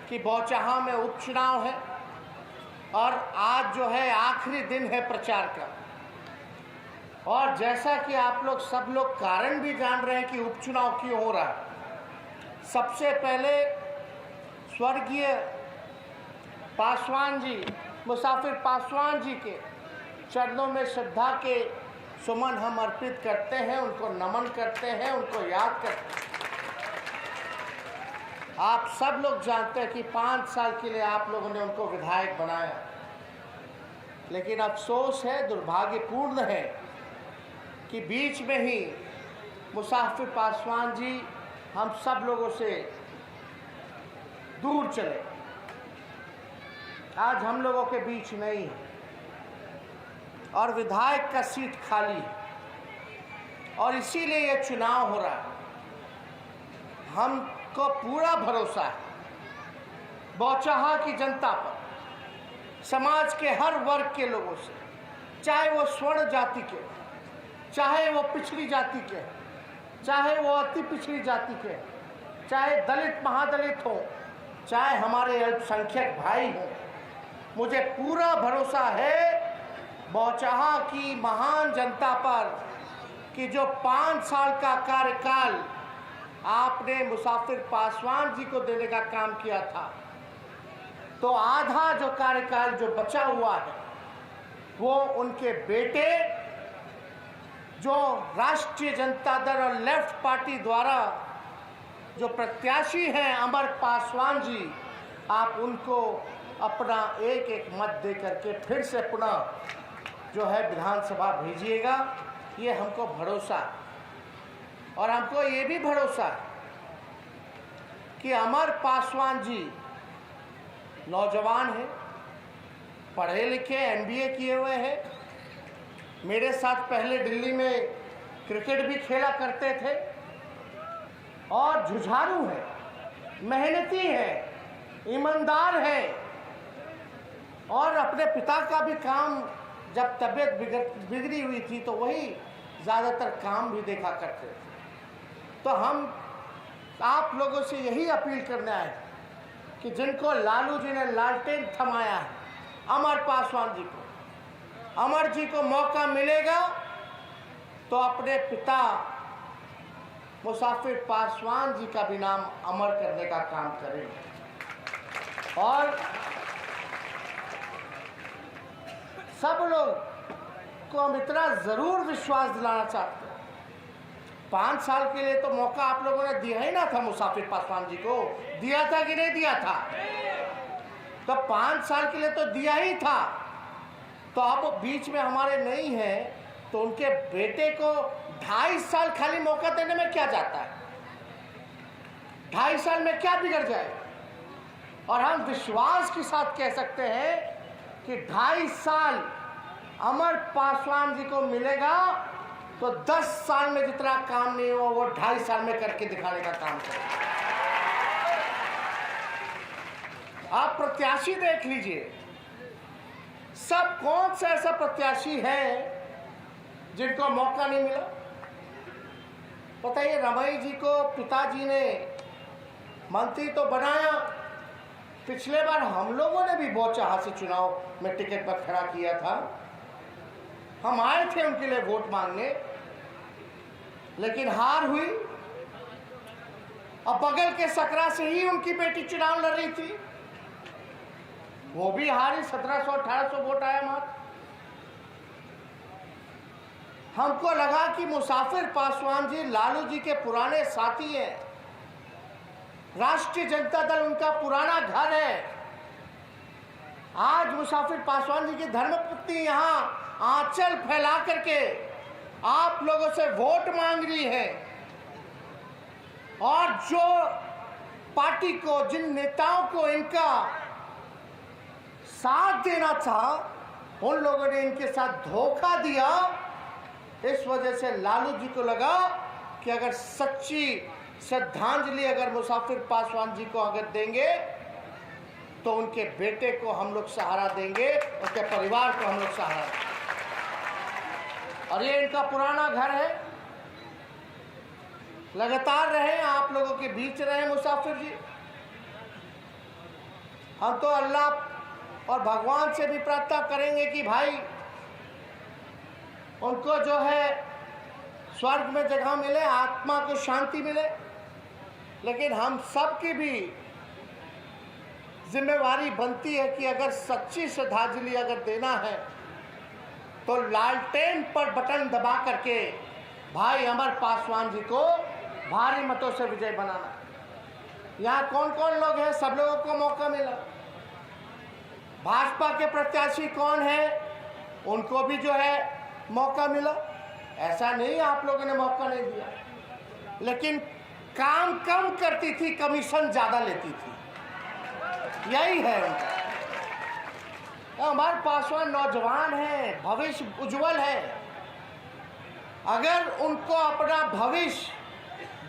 कि बौचहा में उपचुनाव है और आज जो है आखिरी दिन है प्रचार का। और जैसा कि आप लोग सब लोग कारण भी जान रहे हैं कि उपचुनाव क्यों हो रहा है। सबसे पहले स्वर्गीय पासवान जी, मुसाफिर पासवान जी के चरणों में श्रद्धा के सुमन हम अर्पित करते हैं, उनको नमन करते हैं, उनको याद करते हैं। आप सब लोग जानते हैं कि 5 साल के लिए आप लोगों ने उनको विधायक बनाया, लेकिन अफसोस है, दुर्भाग्यपूर्ण है कि बीच में ही मुसाफिर पासवान जी हम सब लोगों से दूर चले। आज हम लोगों के बीच नहीं है और विधायक का सीट खाली है और इसीलिए यह चुनाव हो रहा है। हमको पूरा भरोसा है बौचहा की जनता पर, समाज के हर वर्ग के लोगों से, चाहे वो स्वर्ण जाति के, चाहे वो पिछड़ी जाति के, चाहे वो अति पिछड़ी जाति के, चाहे दलित महादलित हो, चाहे हमारे अल्पसंख्यक भाई हों। मुझे पूरा भरोसा है बौचहा की महान जनता पर कि जो 5 साल का कार्यकाल आपने मुसाफिर पासवान जी को देने का काम किया था, तो आधा जो कार्यकाल जो बचा हुआ है वो उनके बेटे, जो राष्ट्रीय जनता दल और लेफ्ट पार्टी द्वारा जो प्रत्याशी हैं अमर पासवान जी, आप उनको अपना एक एक मत दे करके फिर से पुनः जो है विधानसभा भेजिएगा। ये हमको भरोसा है और हमको ये भी भरोसा है कि अमर पासवान जी नौजवान हैं, पढ़े लिखे, MBA किए हुए हैं, मेरे साथ पहले दिल्ली में क्रिकेट भी खेला करते थे और जुझारू है, मेहनती है, ईमानदार है और अपने पिता का भी काम, जब तबीयत बिगड़ी हुई थी तो वही ज़्यादातर काम भी देखा करते थे। तो हम आप लोगों से यही अपील करने आए कि जिनको लालू जी ने लालटेन थमाया है, अमर पासवान जी को, अमर जी को मौका मिलेगा तो अपने पिता मुसाफिर पासवान जी का भी नाम अमर करने का काम करें। और सब लोग को हम इतना ज़रूर विश्वास दिलाना चाहते हैं, 5 साल के लिए तो मौका आप लोगों ने दिया ही ना था मुसाफिर पासवान जी को, दिया था कि नहीं दिया था? तो 5 साल के लिए तो दिया ही था। तो अब बीच में हमारे नहीं है तो उनके बेटे को 2.5 साल खाली मौका देने में क्या जाता है? 2.5 साल में क्या बिगड़ जाए? और हम विश्वास के साथ कह सकते हैं कि 2.5 साल अमर पासवान जी को मिलेगा तो 10 साल में जितना काम नहीं हुआ वो 2.5 साल में करके दिखाने का काम करेगा। आप प्रत्याशी देख लीजिए, सब कौन सा ऐसा प्रत्याशी है जिनको मौका नहीं मिला? पता है, रमई जी को पिताजी ने मंत्री तो बनाया, पिछले बार हम लोगों ने भी बौचहा से चुनाव में टिकट पर खड़ा किया था, हम आए थे उनके लिए वोट मांगने, लेकिन हार हुई। अब बगल के सकरा से ही उनकी बेटी चुनाव लड़ रही थी, वो भी हारी, 1700-1800 वोट आया मात्र। हमको लगा कि मुसाफिर पासवान जी लालू जी के पुराने साथी हैं, राष्ट्रीय जनता दल उनका पुराना घर है। आज मुसाफिर पासवान जी की धर्मपत्नी यहाँ आंचल फैला करके आप लोगों से वोट मांग रही है और जो पार्टी को, जिन नेताओं को इनका साथ देना था, उन लोगों ने इनके साथ धोखा दिया। इस वजह से लालू जी को लगा कि अगर सच्ची श्रद्धांजलि अगर मुसाफिर पासवान जी को अगर देंगे तो उनके बेटे को हम लोग सहारा देंगे, उनके परिवार को हम लोग सहारा देंगे। और ये इनका पुराना घर है, लगातार रहे आप लोगों के बीच रहे मुसाफिर जी। हम तो अल्लाह और भगवान से भी प्रार्थना करेंगे कि भाई उनको जो है स्वर्ग में जगह मिले, आत्मा को शांति मिले। लेकिन हम सब की भी जिम्मेवारी बनती है कि अगर सच्ची श्रद्धांजलि अगर देना है तो लालटेन पर बटन दबा करके भाई अमर पासवान जी को भारी मतों से विजय बनाना। यहाँ कौन कौन लोग हैं, सब लोगों को मौका मिला। भाजपा के प्रत्याशी कौन है, उनको भी जो है मौका मिला। ऐसा नहीं आप लोगों ने मौका नहीं दिया, लेकिन काम कम करती थी, कमीशन ज्यादा लेती थी। यही है उनका। अमर पासवान नौजवान है, भविष्य उज्जवल है। अगर उनको अपना भविष्य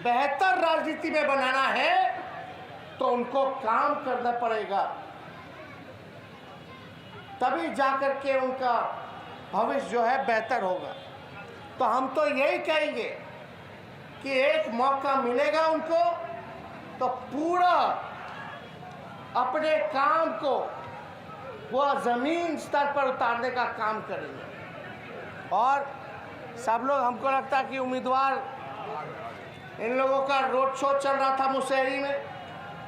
बेहतर राजनीति में बनाना है तो उनको काम करना पड़ेगा, तभी जाकर के उनका भविष्य जो है बेहतर होगा। तो हम तो यही कहेंगे कि एक मौका मिलेगा उनको तो पूरा अपने काम को वो ज़मीन स्तर पर उतारने का काम करेंगे। और सब लोग, हमको लगता है कि उम्मीदवार, इन लोगों का रोड शो चल रहा था मुशहरी में,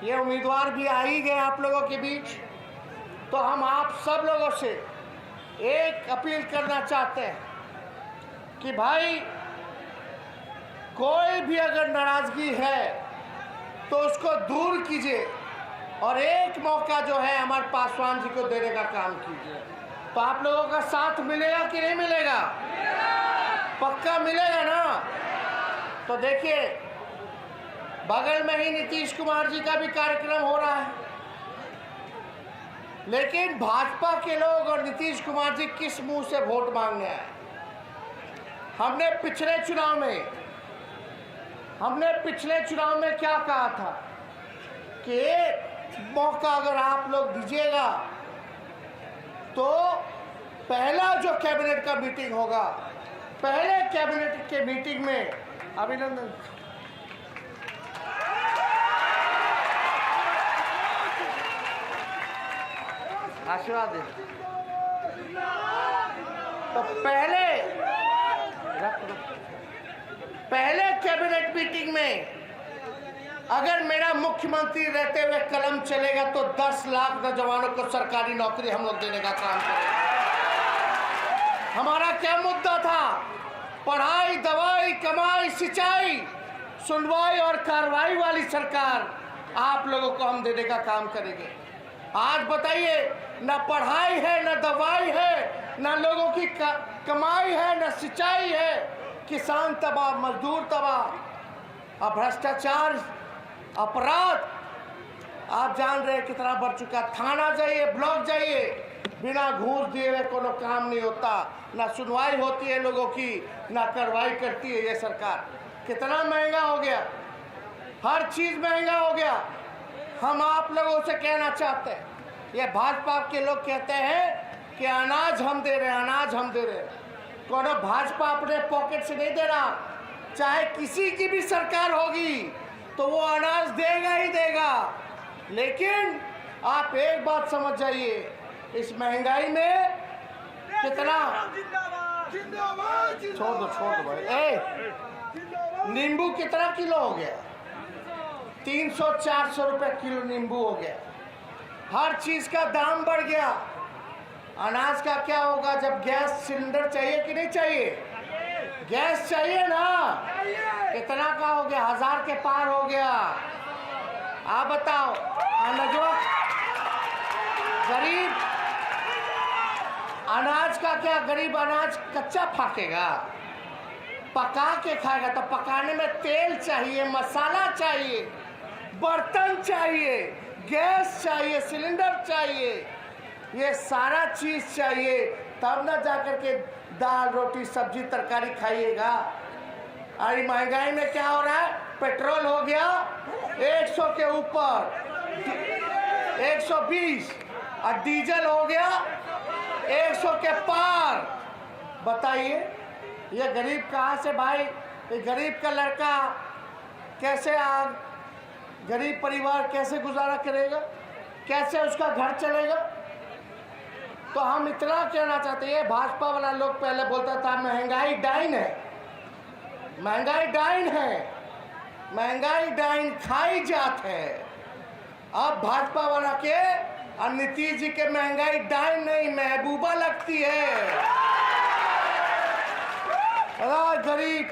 ये उम्मीदवार भी आ ही गए आप लोगों के बीच। तो हम आप सब लोगों से एक अपील करना चाहते हैं कि भाई कोई भी अगर नाराजगी है तो उसको दूर कीजिए और एक मौका जो है अमर पासवान जी को देने का काम कीजिए। तो आप लोगों का साथ मिलेगा कि नहीं मिलेगा? पक्का मिलेगा ना? तो देखिए, बगल में ही नीतीश कुमार जी का भी कार्यक्रम हो रहा है, लेकिन भाजपा के लोग और नीतीश कुमार जी किस मुंह से वोट मांगने आए? हमने पिछले चुनाव में क्या कहा था कि एक मौका अगर आप लोग दीजिएगा तो पहला जो कैबिनेट का मीटिंग होगा, पहले कैबिनेट के मीटिंग में अभिनंदन, आशीर्वाद दे। तो पहले कैबिनेट मीटिंग में अगर मेरा मुख्यमंत्री रहते हुए कलम चलेगा तो 10 लाख नौजवानों को सरकारी नौकरी हम लोग देने का काम करेंगे। हमारा क्या मुद्दा था? पढ़ाई, दवाई, कमाई, सिंचाई, सुनवाई और कार्रवाई वाली सरकार आप लोगों को हम देने का काम करेंगे। आज बताइए, ना पढ़ाई है, ना दवाई है, ना लोगों की कमाई है, ना सिंचाई है, किसान तबाह, मजदूर तबाह, अब भ्रष्टाचार, अपराध आप जान रहे कितना बढ़ चुका। थाना जाइए, ब्लॉक जाइए, बिना घूस दिए हुए कोनो काम नहीं होता, ना सुनवाई होती है लोगों की, ना कार्रवाई करती है ये सरकार। कितना महंगा हो गया, हर चीज महंगा हो गया। हम आप लोगों से कहना चाहते हैं, ये भाजपा के लोग कहते हैं कि अनाज हम दे रहे हैं, अनाज हम दे रहे हैं। कोनो भाजपा अपने पॉकेट से नहीं दे रहा, चाहे किसी की भी सरकार होगी तो वो अनाज देगा ही देगा। लेकिन आप एक बात समझ जाइए, इस महंगाई में कितना, छोड़ दो भाई, नींबू कितना किलो हो गया? 300-400 रुपए किलो नींबू हो गया। हर चीज का दाम बढ़ गया। अनाज का क्या होगा जब गैस सिलेंडर चाहिए कि नहीं चाहिए? गैस चाहिए ना? कितना का हो गया? 1000 के पार हो गया। आप बताओ, अनजवा गरीब अनाज का क्या, गरीब अनाज कच्चा फाकेगा? पका के खाएगा। तो पकाने में तेल चाहिए, मसाला चाहिए, बर्तन चाहिए, गैस चाहिए, सिलेंडर चाहिए, ये सारा चीज चाहिए, तब ना जाकर के दाल, रोटी, सब्जी, तरकारी खाइएगा। अरे महंगाई में क्या हो रहा है? पेट्रोल हो गया 100 के ऊपर, 120, और डीजल हो गया 100 के पार। बताइए, ये गरीब कहाँ से भाई, ये गरीब का लड़का कैसे गरीब परिवार कैसे गुजारा करेगा? कैसे उसका घर चलेगा? तो हम इतना कहना चाहते हैं, भाजपा वाला लोग पहले बोलता था महंगाई डाइन है, महंगाई डाइन है, महंगाई डाइन खाई जात है। अब भाजपा वाला के और नीतीश जी के महंगाई डाइन नहीं महबूबा लगती है। गरीब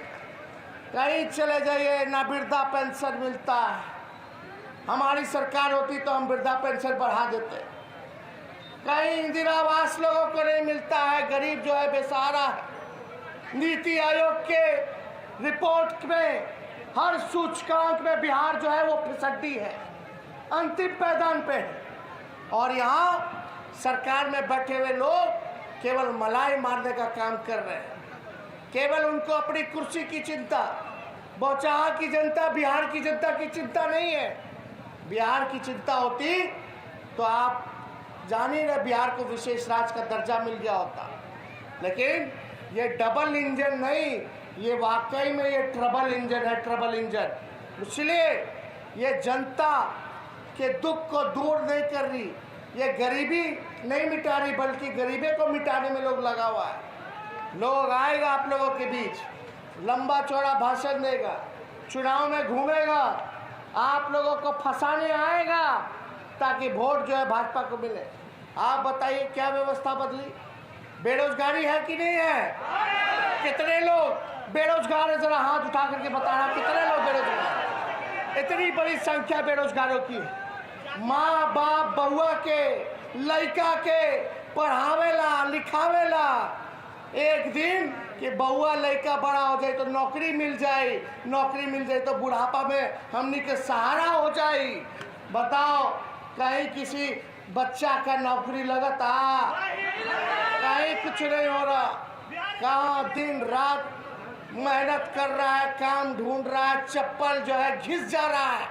कहीं चले जाइए ना वृद्धा पेंशन मिलता है। हमारी सरकार होती तो हम वृद्धा पेंशन बढ़ा देते। कहीं इंदिरा आवास लोगों को नहीं मिलता है, गरीब जो है बेसहारा है। नीति आयोग के रिपोर्ट में हर सूचकांक में बिहार जो है वो फिसड्डी है, अंतिम पैदान पे है। और यहाँ सरकार में बैठे हुए लोग केवल मलाई मारने का काम कर रहे हैं, केवल उनको अपनी कुर्सी की चिंता। बौचाहा की जनता, बिहार की जनता की चिंता नहीं है। बिहार की चिंता होती तो आप जान ही रहे, बिहार को विशेष राज्य का दर्जा मिल गया होता। लेकिन ये डबल इंजन नहीं, ये वाकई में ये ट्रबल इंजन है, ट्रबल इंजन। इसलिए ये जनता के दुख को दूर नहीं कर रही, ये गरीबी नहीं मिटा रही, बल्कि गरीबी को मिटाने में लोग लगा हुआ है। लोग आएगा आप लोगों के बीच, लंबा चौड़ा भाषण देगा, चुनाव में घूमेगा, आप लोगों को फंसाने आएगा ताकि वोट जो है भाजपा को मिले। आप बताइए क्या व्यवस्था बदली? बेरोजगारी है कि नहीं है? कितने लोग बेरोजगार है? जरा हाथ उठा करके बताना, कितने लोग बेरोजगार? इतनी बड़ी संख्या बेरोजगारों की है। माँ बाप बउआ के लड़का के पढ़ावेला लिखावेला, एक दिन कि बउआ लड़का बड़ा हो जाए तो नौकरी मिल जाए, नौकरी मिल जाए तो बुढ़ापा में हमनी के सहारा हो जाए। बताओ कहीं किसी बच्चा का नौकरी लगता? कहीं कुछ नहीं हो रहा। कहाँ दिन रात मेहनत कर रहा है, काम ढूंढ रहा है, चप्पल जो है घिस जा रहा है।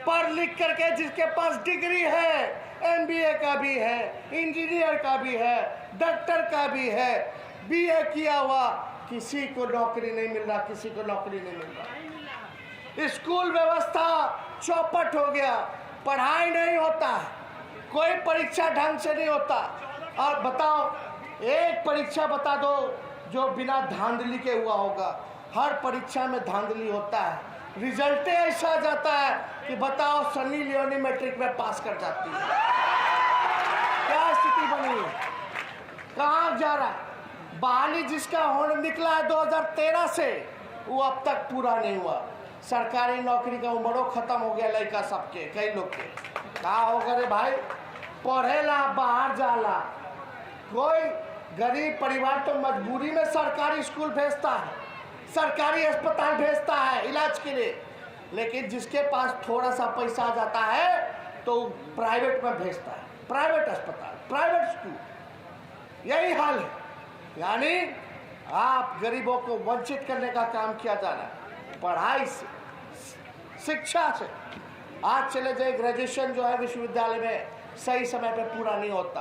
पढ़ लिख करके जिसके पास डिग्री है, एमबीए का भी है, इंजीनियर का भी है, डॉक्टर का भी है, बीए किया हुआ, किसी को नौकरी नहीं मिल रहा, किसी को नौकरी नहीं मिल रहा। स्कूल व्यवस्था चौपट हो गया, पढ़ाई नहीं होता, कोई परीक्षा ढंग से नहीं होता। और बताओ एक परीक्षा बता दो जो बिना धांधली के हुआ होगा। हर परीक्षा में धांधली होता है, रिजल्ट ऐसा आ जाता है कि बताओ सनी लियोनी मैट्रिक में पास कर जाती है। क्या स्थिति बनी है? कहाँ जा रहा है? बहाली जिसका होने निकला है 2013 से, वो अब तक पूरा नहीं हुआ। सरकारी नौकरी का उम्र खत्म हो गया लड़का सबके, कई लोग के। कहा होगा रे भाई, पढ़ेला बाहर जाला। कोई गरीब परिवार तो मजबूरी में सरकारी स्कूल भेजता है, सरकारी अस्पताल भेजता है इलाज के लिए, लेकिन जिसके पास थोड़ा सा पैसा आ जाता है तो प्राइवेट में भेजता है, प्राइवेट अस्पताल, प्राइवेट स्कूल। यही हाल है। यानी आप गरीबों को वंचित करने का काम किया जा रहा है पढ़ाई से, शिक्षा से। आज चले जाए ग्रेजुएशन जो है विश्वविद्यालय में सही समय पे पूरा नहीं होता।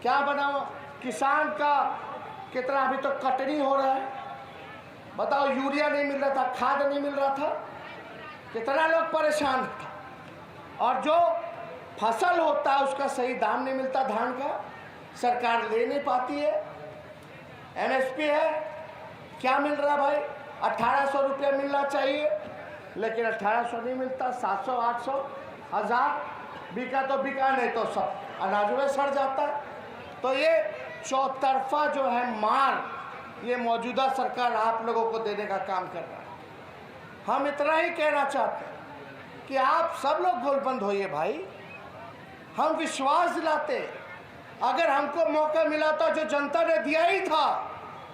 क्या बना हुआ? किसान का कितना अभी तो कटनी हो रहा है। बताओ यूरिया नहीं मिल रहा था, खाद नहीं मिल रहा था, कितना लोग परेशान था। और जो फसल होता है उसका सही दाम नहीं मिलता, धान का सरकार ले नहीं पाती है। एमएसपी है, क्या मिल रहा भाई? 1800 रुपया मिलना चाहिए, लेकिन 1800 नहीं मिलता, 700, 800, 1000। बिका तो बिका, नहीं तो सब अनाज में सड़ जाता है। तो ये चौतरफा जो है मार, ये मौजूदा सरकार आप लोगों को देने का काम कर रहा है। हम इतना ही कहना चाहते हैं कि आप सब लोग गोलबंद होइए भाई। हम विश्वास दिलाते, अगर हमको मौका मिला था जो जनता ने दिया ही था।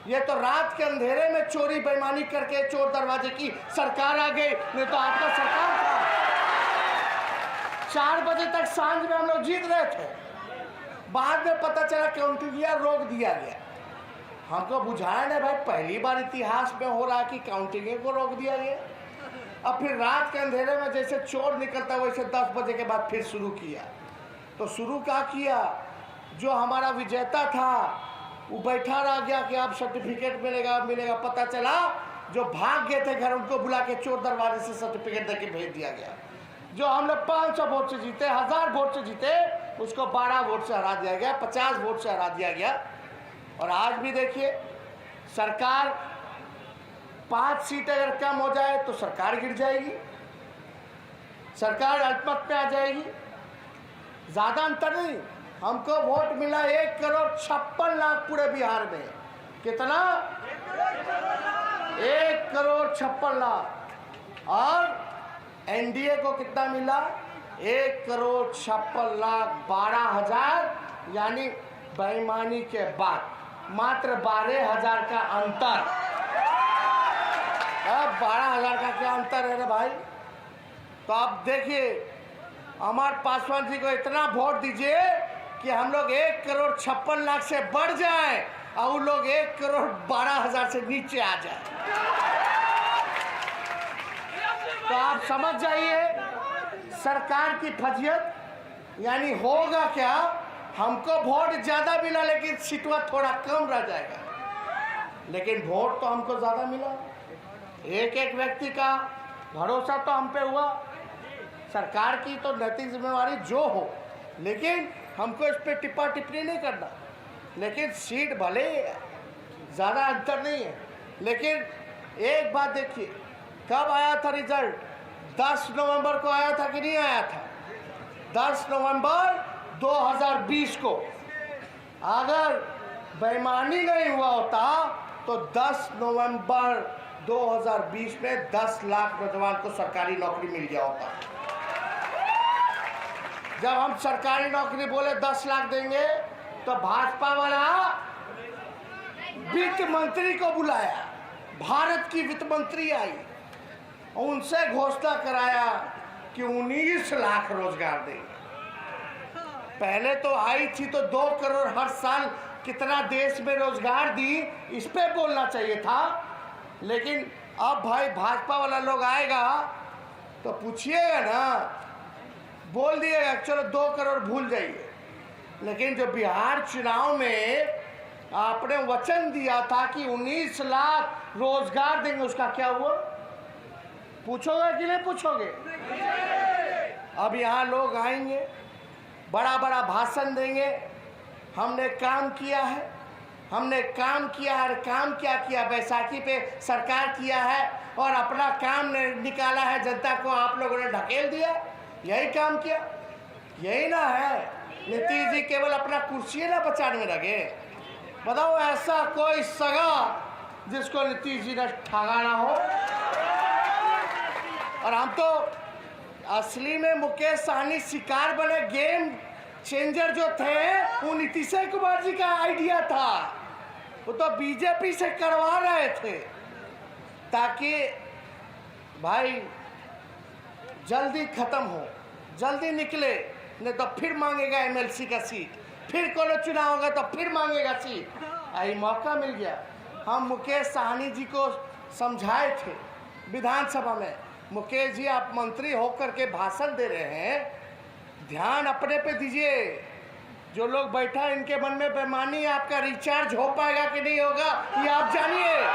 ये तो रात के अंधेरे में चोरी बेईमानी करके चोर दरवाजे की सरकार आ गई, नहीं तो आपका सरकार था। 4 बजे तक सांझ में हम लोग जीत रहे थे, बाद में पता चला काउंटिंग रोक दिया गया। हमको बुझाया नहीं भाई, पहली बार इतिहास में हो रहा कि काउंटिंग को रोक दिया गया। अब फिर रात के अंधेरे में जैसे चोर निकलता वैसे 10 बजे के बाद फिर शुरू किया। तो शुरू क्या किया? जो हमारा विजेता था वो बैठा रह गया कि अब सर्टिफिकेट मिलेगा मिलेगा। पता चला जो भाग गए थे घर उनको बुला के चोर दरवाजे से सर्टिफिकेट देके भेज दिया गया। जो हम लोग 500 वोट से जीते, 1000 वोट से जीते, उसको 12 वोट से हरा दिया गया, 50 वोट से हरा दिया गया। और आज भी देखिए, सरकार 5 सीट अगर कम हो जाए तो सरकार गिर जाएगी, सरकार अल्पमत में आ जाएगी। ज़्यादा अंतर नहीं, हमको वोट मिला 1,56,00,000 पूरे बिहार में। कितना? 1,56,00,000। और एनडीए को कितना मिला? 1,56,12,000, यानी बेईमानी के बाद मात्र 12,000 का अंतर। अब 12,000 का क्या अंतर है रे भाई? तो आप देखिए, अमर पासवान जी को इतना वोट दीजिए कि हम लोग 1,56,00,000 से बढ़ जाएं और उन लोग 1,12,000 से नीचे आ जाए। तो आप समझ जाइए सरकार की फजियत। यानी होगा क्या, हमको वोट ज्यादा मिला लेकिन सीटवा थोड़ा कम रह जाएगा, लेकिन वोट तो हमको ज्यादा मिला। एक एक व्यक्ति का भरोसा तो हम पे हुआ। सरकार की तो नैतिक जिम्मेवारी जो हो, लेकिन हमको इस पे टिप्पा टिप्पणी नहीं करना। लेकिन सीट भले ज़्यादा अंतर नहीं है, लेकिन एक बात देखिए, कब आया था रिजल्ट? 10 नवंबर को आया था कि नहीं आया था? 10 नवंबर 2020 को। अगर बेईमानी नहीं हुआ होता तो 10 नवंबर 2020 में 10 लाख नौजवान को सरकारी नौकरी मिल गया होता। जब हम सरकारी नौकरी बोले 10 लाख देंगे, तो भाजपा वाला वित्त मंत्री को बुलाया, भारत की वित्त मंत्री आई, उनसे घोषणा कराया कि 19 लाख रोजगार देंगे। पहले तो आई थी तो 2 करोड़ हर साल कितना देश में रोजगार दी, इस पे बोलना चाहिए था। लेकिन अब भाई भाजपा वाला लोग आएगा तो पूछिएगा ना, बोल दिएगा चलो 2 करोड़ भूल जाइए। लेकिन जो बिहार चुनाव में आपने वचन दिया था कि 19 लाख रोजगार देंगे, उसका क्या हुआ? पूछोगे कि नहीं पूछोगे? अब यहाँ लोग आएंगे, बड़ा बड़ा भाषण देंगे, हमने काम किया है, हमने काम किया है। काम क्या किया? बैसाखी पे सरकार किया है और अपना काम निकाला है, जनता को आप लोगों ने ढकेल दिया। यही काम किया, यही ना है? नीतीश जी केवल अपना कुर्सी ना बचाने में लगे। बताओ, ऐसा कोई सगा जिसको नीतीश जी ने ठगा ना हो। और हम तो असली में मुकेश सहनी शिकार बने। गेम चेंजर जो थे वो नीतीश कुमार जी का आइडिया था। वो तो बीजेपी से करवा रहे थे ताकि भाई जल्दी खत्म हो, जल्दी निकले, नहीं तो फिर मांगेगा एमएलसी का सीट, फिर कोनो चुनाव होगा तो फिर मांगेगा सीट। यही मौका मिल गया। हम मुकेश सहनी जी को समझाए थे विधानसभा में, मुकेश जी आप मंत्री होकर के भाषण दे रहे हैं, ध्यान अपने पे दीजिए। जो लोग बैठा है इनके मन में बेईमानी, आपका रिचार्ज हो पाएगा कि नहीं होगा ये आप जानिए।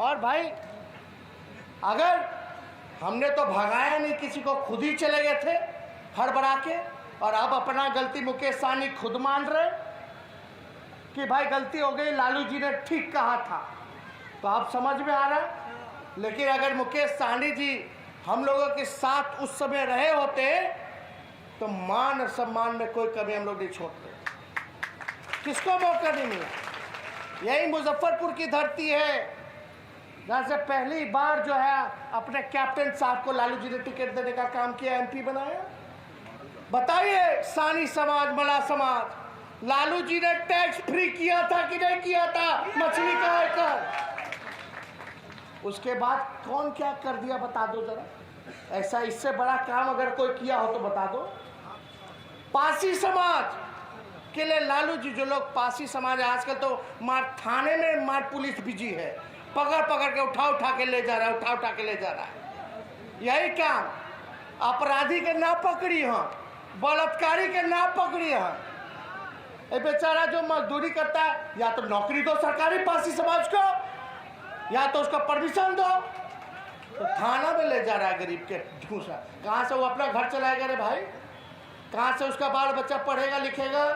और भाई अगर हमने तो भगाया नहीं किसी को, खुद ही चले गए थे हड़बड़ा के, और अब अपना गलती मुकेश सहनी खुद मान रहे कि भाई गलती हो गई, लालू जी ने ठीक कहा था। तो आप समझ में आ रहा है। लेकिन अगर मुकेश सहनी जी हम लोगों के साथ उस समय रहे होते तो मान और सम्मान में कोई कमी हम लोग नहीं छोड़ते। किसको मौका नहीं मिला? यही मुजफ्फरपुर की धरती है जहाँ से पहली बार जो है अपने कैप्टन साहब को लालू जी ने टिकट देने का काम किया, एमपी बनाया। बताइए सहनी समाज, मला समाज, लालू जी ने टैक्स फ्री किया था कि नहीं किया था मछली का आयकर? उसके बाद कौन क्या कर दिया बता दो जरा। ऐसा इससे बड़ा काम अगर कोई किया हो तो बता दो। पासी समाज के लिए लालू जी, जो लोग पासी समाज है, आजकल तो मार थाने में मार पुलिस बिजी है, पकड़ पकड़ के उठा के ले जा रहा है, उठा के ले जा रहा है। यही काम अपराधी के ना पकड़ी हो, बलात्कारी के ना पकड़ी हो। ये बेचारा जो मजदूरी करता है, या तो नौकरी दो सरकारी पासी समाज को, या तो उसका परमिशन दो। तो थाना में ले जा रहा है गरीब के घूसा। कहाँ से वो अपना घर चलाएगा रे भाई? कहाँ से उसका बाल बच्चा पढ़ेगा लिखेगा?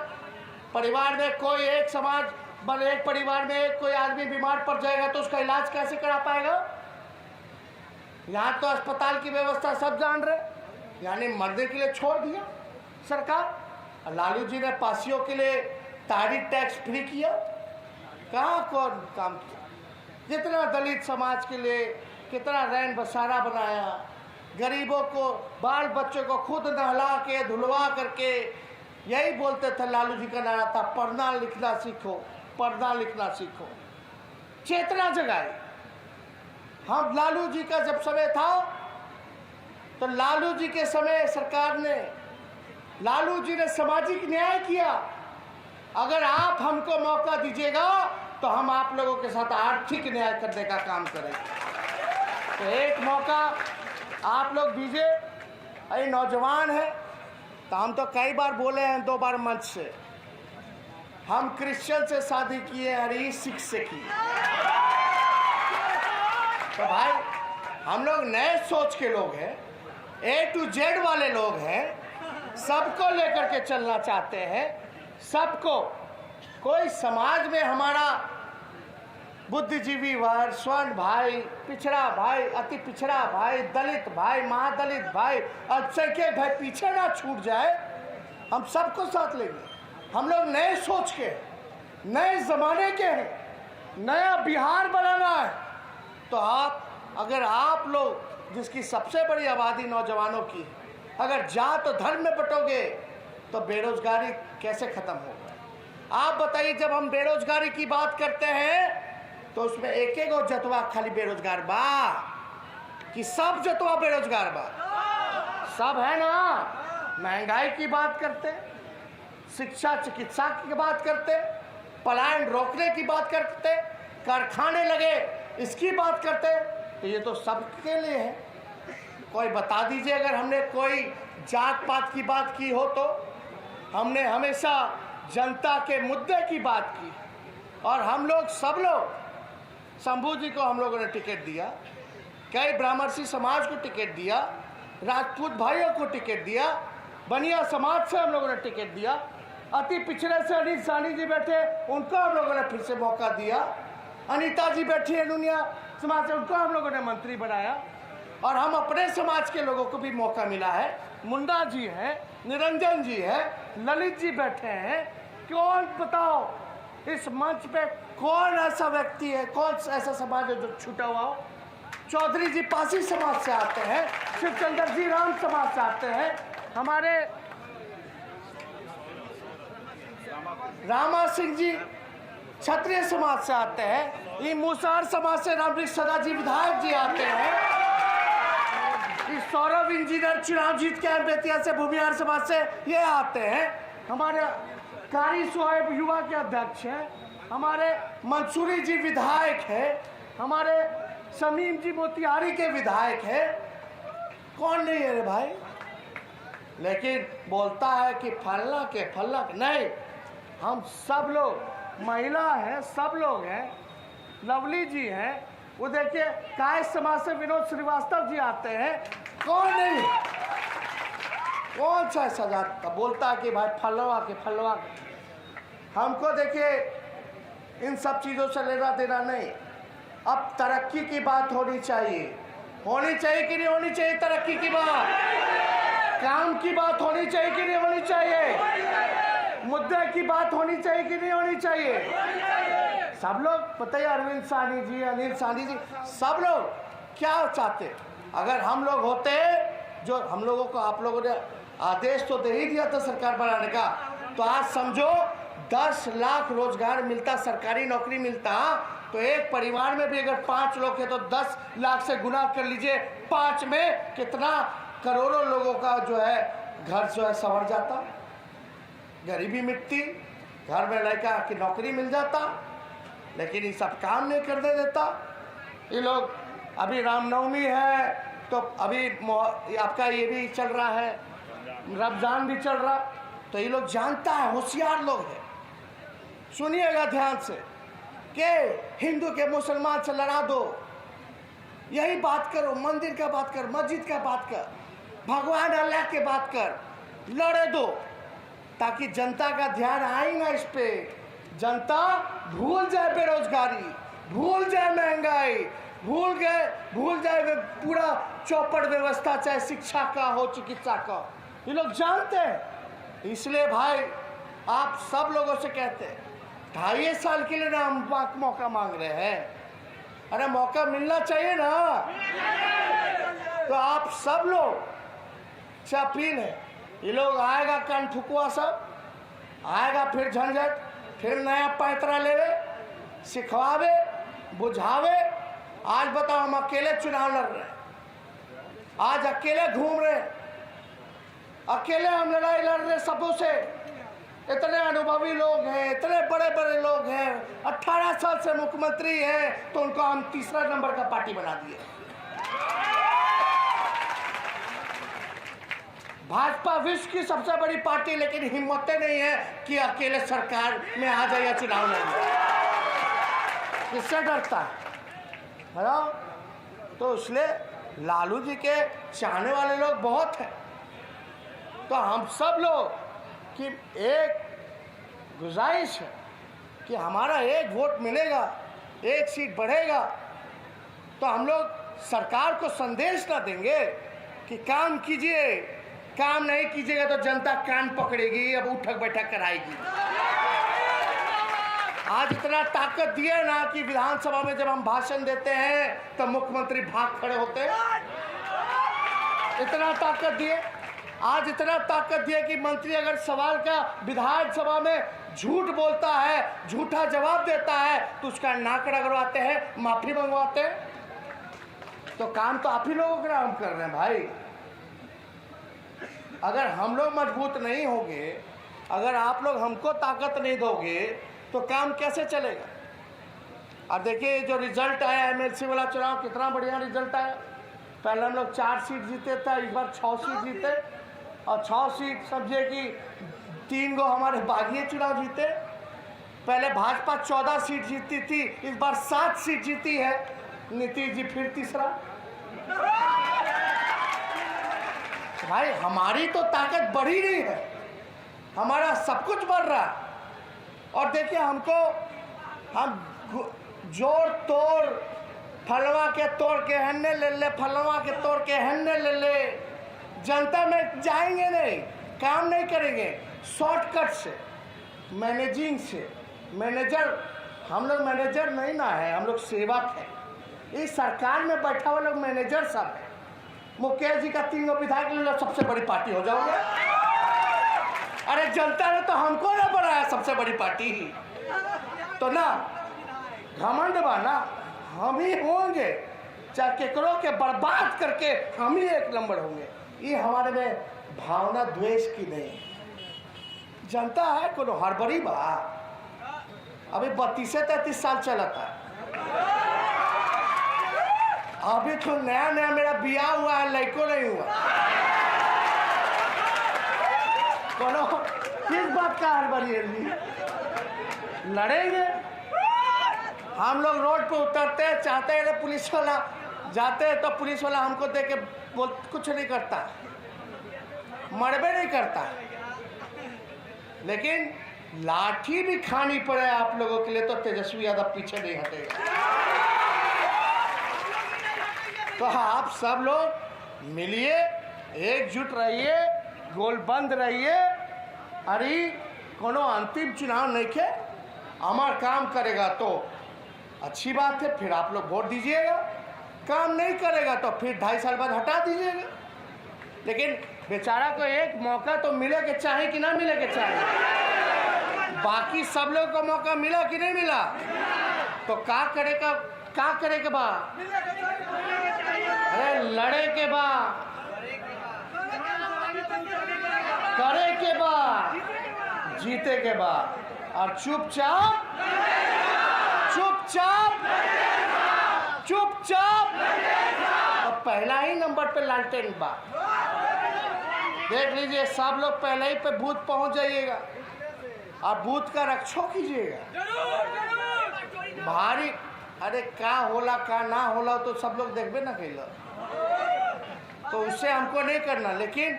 परिवार में कोई एक समाज बने, एक परिवार में एक कोई आदमी बीमार पड़ जाएगा तो उसका इलाज कैसे करा पाएगा? यहाँ तो अस्पताल की व्यवस्था सब जान रहे, यानी मरने के लिए छोड़ दिया सरकार। लालू जी ने पासियों के लिए तारीख टैक्स फ्री किया, कहाँ कौन काम किया? जितना दलित समाज के लिए कितना रैन बसारा बनाया, गरीबों को बाल बच्चों को खुद नहला के धुलवा करके, यही बोलते थे लालू जी का नारा था, पढ़ना लिखना सीखो, पढ़ना लिखना सीखो। चेतना जगाई। हम लालू जी का जब समय था तो लालू जी के समय सरकार ने, लालू जी ने सामाजिक न्याय किया। अगर आप हमको मौका दीजिएगा तो हम आप लोगों के साथ आर्थिक न्याय करने का काम करेंगे। तो एक मौका आप लोग दीजिए। अरे नौजवान है तो हम तो कई बार बोले हैं, 2 बार मंच से, हम क्रिश्चियन से शादी किए और ये सिख से की। तो भाई हम लोग नए सोच के लोग हैं, A to Z वाले लोग हैं, सबको लेकर के चलना चाहते हैं, सबको। कोई समाज में हमारा बुद्धिजीवी वर्ग, स्वर्ण भाई, पिछड़ा भाई, अति पिछड़ा भाई, दलित भाई, महादलित भाई, अल्पसंख्यक भाई पीछे ना छूट जाए। हम सबको साथ लेंगे। हम लोग नए सोच के, नए ज़माने के हैं, नया बिहार बनाना है। तो अगर आप लोग, जिसकी सबसे बड़ी आबादी नौजवानों की, अगर जात और धर्म में बटोगे तो बेरोजगारी कैसे ख़त्म होगा? आप बताइए, जब हम बेरोजगारी की बात करते हैं तो उसमें एक एक और जतवा खाली बेरोजगार बा कि सब जतवा बेरोजगार बा? सब है ना। महंगाई की बात करते, शिक्षा चिकित्सा की बात करते, पलायन रोकने की बात करते, कारखाने लगे इसकी बात करते। तो ये तो सबके लिए है। कोई बता दीजिए, अगर हमने कोई जात पात की बात की हो तो? हमने हमेशा जनता के मुद्दे की बात की। और हम लोग सब लोग, शंभू जी को हम लोगों ने टिकट दिया, कई ब्राह्मणसी समाज को टिकट दिया, राजपूत भाइयों को टिकट दिया, बनिया समाज से हम लोगों ने टिकट दिया, अति पिछड़े से अनिल सानी जी बैठे, उनको हम लोगों ने फिर से मौका दिया, अनीता जी बैठी है दुनिया समाज से, उनको हम लोगों ने मंत्री बनाया। और हम अपने समाज के लोगों को भी मौका मिला है। मुंडा जी हैं, निरंजन जी है, ललित जी बैठे हैं। कौन बताओ इस मंच पे कौन ऐसा व्यक्ति है, कौन ऐसा समाज है जो छूटा हुआ हो? चौधरी जी पासी समाज से आते हैं, शिवचंद्र जी राम समाज से आते हैं, हमारे रामा सिंह जी क्षत्रिय समाज से आते हैं, ये मूसार समाज से रामकृष्ण सदा जी विधायक जी आते हैं, इस सौरभ इंजीनियर चुनाव जीत के बेतिया से भूमिहार समाज से ये आते हैं, हमारे कारी सोहेब युवा के अध्यक्ष हैं, हमारे मंसूरी जी विधायक है, हमारे शमीम जी मोतिहारी के विधायक है। कौन नहीं है रे भाई? लेकिन बोलता है कि फलना के फलना के। नहीं, हम सब लोग, महिला हैं, सब लोग हैं, लवली जी हैं, वो देखिए काय समाज से विनोद श्रीवास्तव जी आते हैं। कौन नहीं? कौन सा सजा बोलता है कि भाई फलवा के फलवा के। हमको देखिए इन सब चीज़ों से लेना देना नहीं। अब तरक्की की बात होनी चाहिए। होनी चाहिए कि नहीं होनी चाहिए तरक्की की बात? काम की बात होनी चाहिए कि नहीं होनी चाहिए? मुद्दे की बात होनी चाहिए कि नहीं होनी चाहिए? सब लोग पता ही, अरविंद साहनी जी, अनिल साहनी जी, सब लोग क्या चाहते? अगर हम लोग होते, जो हम लोगों को आप लोगों ने आदेश तो दे ही दिया था सरकार बनाने का, तो आज समझो 10 लाख रोजगार मिलता, सरकारी नौकरी मिलता। तो एक परिवार में भी अगर 5 लोग हैं तो 10 लाख से गुना कर लीजिए, 5 में कितना करोड़ों लोगों का जो है घर जो है संवर जाता, गरीबी मिटती, घर में लड़का की नौकरी मिल जाता। लेकिन ये सब काम नहीं करने देता ये लोग। अभी रामनवमी है तो अभी आपका ये भी चल रहा है, रमजान भी चल रहा, तो ये लोग जानता है, होशियार लोग हैं। सुनिएगा ध्यान से कि हिंदू के मुसलमान से लड़ा दो, यही बात करो, मंदिर का बात कर, मस्जिद का बात कर, भगवान अल्लाह के बात कर, लड़े दो, ताकि जनता का ध्यान आए ना इस पे। जनता भूल जाए बेरोजगारी, भूल जाए महंगाई, भूल जाए पूरा चौपड़ व्यवस्था, चाहे शिक्षा का हो, चिकित्सा का, ये लोग जानते हैं। इसलिए भाई आप सब लोगों से कहते हैं, 2.5 साल के लिए ना हम मौका मांग रहे हैं। अरे मौका मिलना चाहिए ना। तो आप सब लोग से अपील है, ये लोग आएगा कान ठुकुआ, सब आएगा, फिर झंझट, फिर नया पैतरा लेवे, सिखवावे, बुझावे। आज बताओ हम अकेले चुनाव लड़ रहे हैं, आज अकेले घूम रहे हैं, अकेले हम लड़ाई लड़ रहे सबों से। इतने अनुभवी लोग हैं, इतने बड़े बड़े लोग हैं, 18 साल से मुख्यमंत्री हैं, तो उनको हम तीसरा नंबर का पार्टी बना दिए। भाजपा विश्व की सबसे बड़ी पार्टी, लेकिन हिम्मतें नहीं है कि अकेले सरकार में आ जाए या चुनाव लड़े। किससे डरता है ना? तो इसलिए लालू जी के चाहने वाले लोग बहुत हैं। तो हम सब लोग की एक गुजारिश है कि हमारा एक वोट मिलेगा, एक सीट बढ़ेगा, तो हम लोग सरकार को संदेश ना देंगे कि काम कीजिए, काम नहीं कीजिएगा तो जनता कान पकड़ेगी, अब उठक बैठक कराएगी। आज इतना ताकत दिए ना कि विधानसभा में जब हम भाषण देते हैं तो मुख्यमंत्री भाग खड़े होते हैं। इतना ताकत दिए, आज इतना ताकत दिए कि मंत्री अगर सवाल का विधानसभा में झूठ बोलता है, झूठा जवाब देता है, तो उसका नाक रगड़वाते हैं, माफी मंगवाते हैं। तो काम तो आप ही लोगों का हम कर रहे हैं भाई। अगर हम लोग मजबूत नहीं होंगे, अगर आप लोग हमको ताकत नहीं दोगे, तो काम कैसे चलेगा? और देखिए जो रिजल्ट आया एमएलसी वाला चुनाव, कितना बढ़िया रिजल्ट आया। पहले हम लोग 4 सीट जीते थे, इस बार 6 सीट जीते, और 6 सीट समझिए कि 3 गो हमारे बागी चुनाव जीते। पहले भाजपा 14 सीट जीती थी, इस बार 7 सीट जीती है। नीतीश जी फिर तीसरा। भाई हमारी तो ताकत बढ़ी नहीं है, हमारा सब कुछ बढ़ रहा है। और देखिए हम जोड़ तोड़, फलवा के तोड़ के हन्ने ले ले, फलवा के तोड़ के हन्ने ले ले, जनता में जाएंगे नहीं, काम नहीं करेंगे। शॉर्टकट से, मैनेजिंग से, मैनेजर, हम लोग मैनेजर नहीं ना है, हम लोग सेवक हैं। इस सरकार में बैठा हुआ लोग मैनेजर सब है। मुकेश जी का 3 विधायक ले लो, सबसे बड़ी पार्टी हो जाओगे। अरे जनता ने तो हमको ना बनाया सबसे बड़ी पार्टी, तो ना घमंड बना हम ही होंगे, चाहे केकरो के बर्बाद करके हम ही 1 नंबर होंगे। ये हमारे में भावना द्वेष की नहीं। जनता है कोनो हड़बड़ी बा, अभी 32-33 साल चलता है। अभी तो नया नया मेरा बियाह हुआ है, लड़को नहीं हुआ। कोनो किस बात का हड़बड़ी है? लड़ेंगे हम लोग। रोड पे उतरते हैं, चाहते हैं पुलिस वाला, जाते हैं तो पुलिस वाला हमको देख के बोल कुछ नहीं करता, मरबे नहीं करता। लेकिन लाठी भी खानी पड़े आप लोगों के लिए तो तेजस्वी यादव पीछे नहीं हटेगा। तो आप सब लोग मिलिए, एकजुट रहिए, गोलबंद रहिए। अरे कोनो अंतिम चुनाव नहीं खे, हमारा काम करेगा तो अच्छी बात है, फिर आप लोग वोट दीजिएगा। काम नहीं करेगा तो फिर 2.5 साल बाद हटा दीजिएगा। लेकिन बेचारा को एक मौका तो मिले के चाहे कि ना मिले के चाहे। बाकी सब लोग को मौका मिला कि नहीं मिला, तो का करे के बा? अरे लड़े के बा, करे के बा, जीते के बा। और चुपचाप और पहला ही नंबर पे लालटेन बा। देख लीजिए सब लोग पहले ही पे बूथ पहुंच जाइएगा और बूथ का रक्षो कीजिएगा। अरे का होला का ना होला तो सब लोग देखबे ना कैल, तो उससे हमको नहीं करना, लेकिन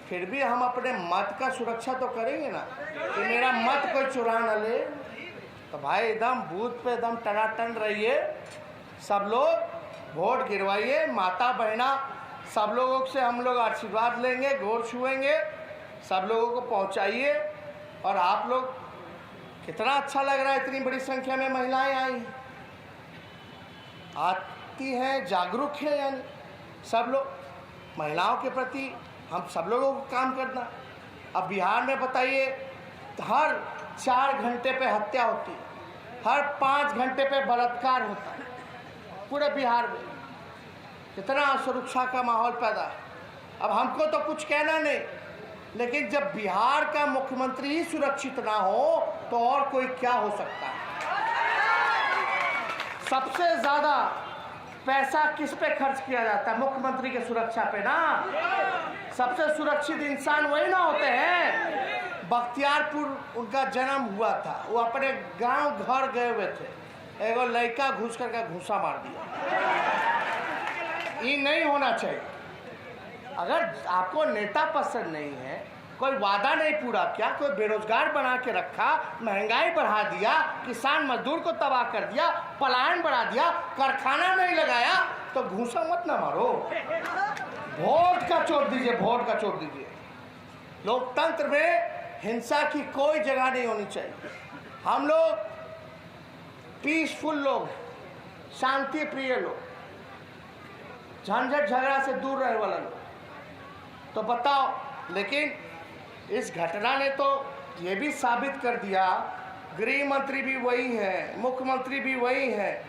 फिर भी हम अपने मत का सुरक्षा तो करेंगे ना कि मेरा मत कोई चुरा ना ले। तो भाई एकदम बूथ पे एकदम टनाटन रहिए, सब लोग वोट गिरवाइए, माता बहना सब लोगों से हम लोग आशीर्वाद लेंगे, गोर छुएंगे, सब लोगों को पहुंचाइए। और आप लोग कितना अच्छा लग रहा है, इतनी बड़ी संख्या में महिलाएं आई आती हैं, जागरूक है, यानी सब लोग महिलाओं के प्रति हम सब लोगों को काम करना। अब बिहार में बताइए हर 4 घंटे पे हत्या होती है, हर 5 घंटे पे बलात्कार होता है, पूरे बिहार में कितना असुरक्षा का माहौल पैदा है। अब हमको तो कुछ कहना नहीं, लेकिन जब बिहार का मुख्यमंत्री ही सुरक्षित ना हो तो और कोई क्या हो सकता है। सबसे ज्यादा पैसा किस पे खर्च किया जाता है? मुख्यमंत्री के सुरक्षा पे ना। सबसे सुरक्षित इंसान वही ना होते हैं। बख्तियारपुर उनका जन्म हुआ था, वो अपने गांव घर गए हुए थे, एगो लड़का घुस करके घूसा मार दिया। ये नहीं होना चाहिए। अगर आपको नेता पसंद नहीं है, कोई वादा नहीं पूरा किया, कोई बेरोजगार बना के रखा, महंगाई बढ़ा दिया, किसान मजदूर को तबाह कर दिया, पलायन बढ़ा दिया, कारखाना नहीं लगाया, तो घूसा मत ना मारो, वोट का चोट दीजिए, वोट का चोट दीजिए। लोकतंत्र में हिंसा की कोई जगह नहीं होनी चाहिए। हम लोग पीसफुल लोग, शांति प्रिय लोग, झंझट झगड़ा से दूर रहने वाला लोग। तो बताओ, लेकिन इस घटना ने तो ये भी साबित कर दिया, गृह मंत्री भी वही है, मुख्यमंत्री भी वही है।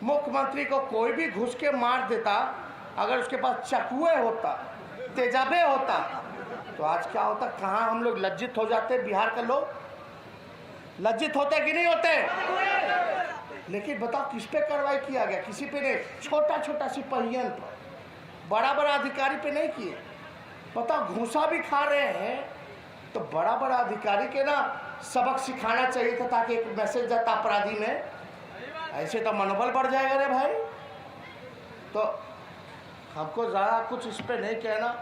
मुख्यमंत्री को कोई भी घुस के मार देता, अगर उसके पास चकुए होता, तेजाबे होता, तो आज क्या होता? कहाँ हम लोग लज्जित हो जाते, बिहार के लोग लज्जित होते कि नहीं होते? लेकिन बताओ किस पे कार्रवाई किया गया? किसी पे नहीं, छोटा छोटा सिपहियन पर, बड़ा बड़ा अधिकारी पे नहीं किए। बताओ घूसा भी खा रहे हैं, तो बड़ा बड़ा अधिकारी के ना सबक सिखाना चाहिए था, ताकि एक मैसेज जाता अपराधी में, ऐसे तो मनोबल बढ़ जाएगा रे भाई। तो हमको ज़्यादा कुछ इस पे नहीं कहना,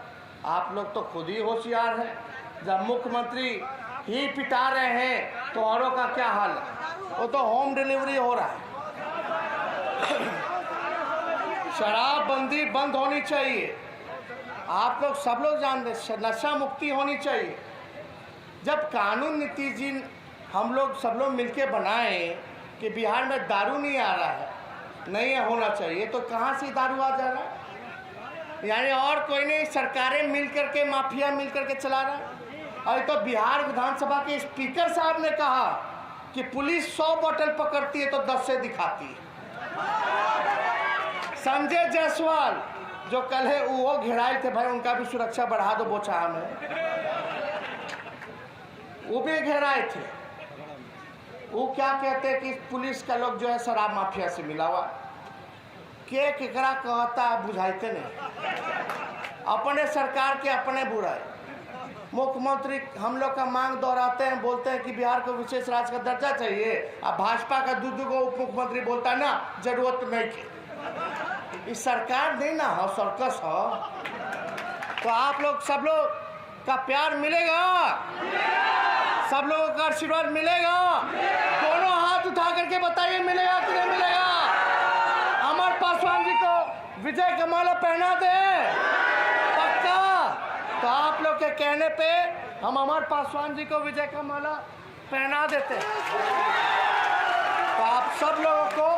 आप लोग तो खुद ही होशियार हैं। जब मुख्यमंत्री ही पिटा रहे हैं तो औरों का क्या हाल है? वो तो होम डिलीवरी हो रहा है। शराबबंदी बंद होनी चाहिए, आप लोग सब लोग जानते हैं, नशा मुक्ति होनी चाहिए। जब कानून नीति जी हम लोग सब लोग मिलके बनाए कि बिहार में दारू नहीं आ रहा है, नहीं होना चाहिए, तो कहाँ से दारू आ जा रहा है? यानी और कोई नहीं, सरकारें मिल करके, माफिया मिल करके चला रहा है। और तो बिहार विधानसभा के स्पीकर साहब ने कहा कि पुलिस 100 बोतल पकड़ती है तो 10 से दिखाती है। संजय जायसवाल जो कल है वो घेराए थे, भाई उनका भी सुरक्षा बढ़ा दो बोचाहा में, वो भी घेराए थे। वो क्या कहते हैं कि पुलिस का लोग जो है शराब माफिया से मिला हुआ, के केकरा कहता बुझाते नहीं, अपने सरकार के अपने बुराई। मुख्यमंत्री हम लोग का मांग दोहराते हैं, बोलते हैं कि बिहार को विशेष राज्य का दर्जा चाहिए, अब भाजपा का दूध को उप मुख्यमंत्री बोलता है ना, जरूरत नहीं थी। इस सरकार नहीं ना हो, सर्कस हो। तो आप लोग सब लोग का प्यार मिलेगा, सब लोगों का आशीर्वाद मिलेगा। दोनों हाथ उठा करके बताइए मिलेगा कि नहीं मिलेगा? अमर पासवान जी को विजय का माला पहना दे, पक्का? तो आप लोग के कहने पे हम अमर पासवान जी को विजय का माला पहना देते हैं। तो आप सब लोगों को